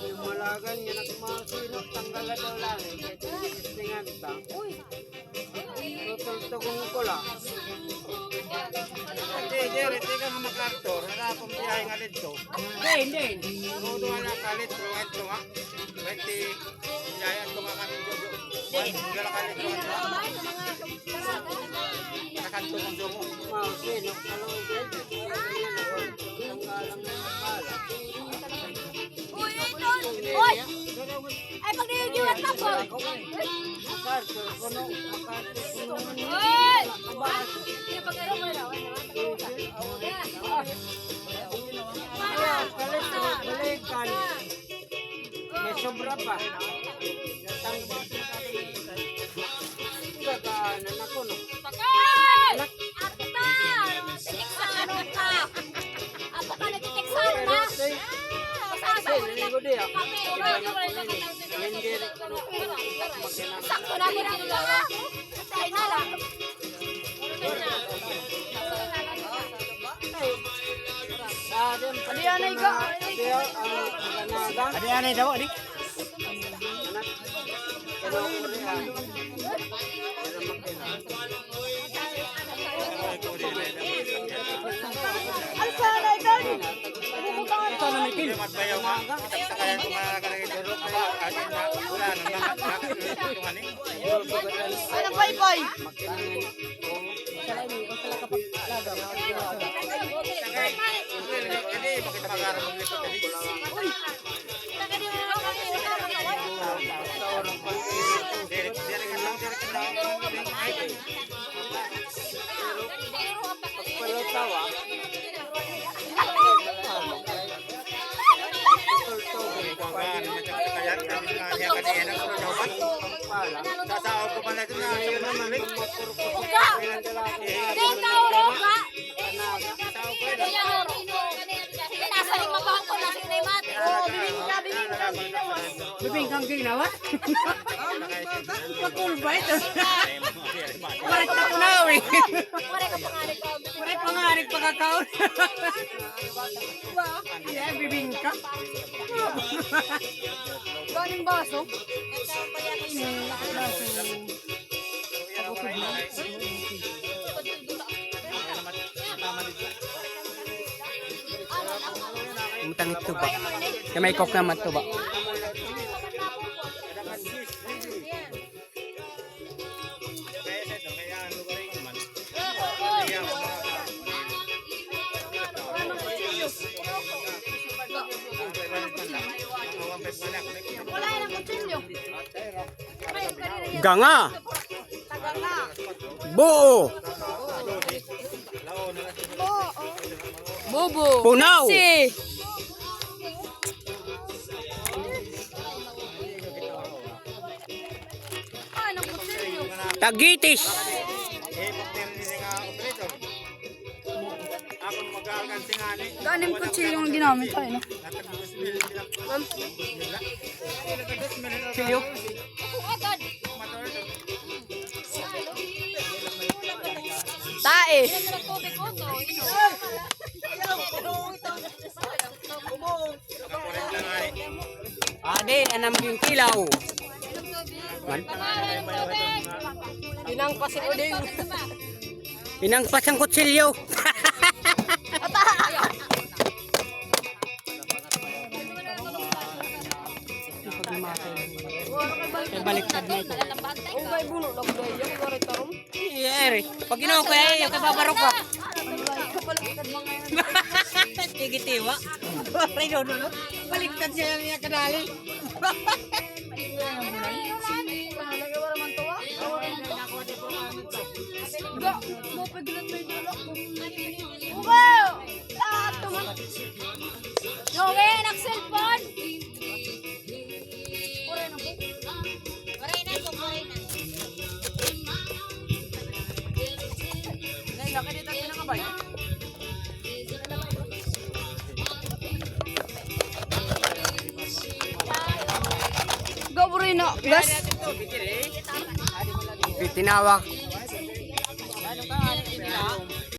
Yung malagan yan ang kumasinok, tanggalan daw lang eh. Kaya tinistingan ta. Tutultugong ko lang. Hindi, Jerry, hindi ka makartor. Wala akong biyahe nga dito. Hindi. Todo wala ka litro. Ito nga. Pwede biyahe ito nga kami jojo. Wala ka litro. Nakanto ng jomo. Kumasinok, ano yan? Tanggalan na pala. Uy, idol! Uy! Ay, pag niyugiwat na po! Makarto, kuno. Uy! Pinapagaro mo na. Balikan. May sobra pa. Gagaanan ako, no? Takay! Ata! Tikiksano ka! Ato ka nagtikiksano na! Pasasa ko na! Sakto na mo dito lang ha! Tayo na lang! Adianay ka. Adianay daw, di? Magbayaw nga. Sa kaya kung makakalagay dito, kaya atin na wala nang nakakituhan eh. Ano boy? Hindi, bakit mag-aaral mo dito? Sasaw ko pala ito na Bibing kang ginawa? Pakulbay ito. Marit na kunaw eh. Marit pangarik pagkakaon. Yeah, bibing ka. Galing baso? Mutang ito ba? Kaya may coke naman ito ba? Wala yan ang kutsilyo. Ganga! Buo! Bobo. Punaw! Ano kutsilyo? Tagitis! Galing kutsilyo yung ginamit tayo, no? Silyo? Tae. Adin, anam yung kilaw. Pinangpas ko din. Pinangpas ang kutsilyo. Baliktad na ito. Ang bay buno na ko dahil yung garit tarom. Yeri, pag ginawa ko yan, yung kababarok ko. Tigitiwa. Baliktad siya yung kanali. Yoge, anak cellphone. Go, Burino. Gas. Tinawag.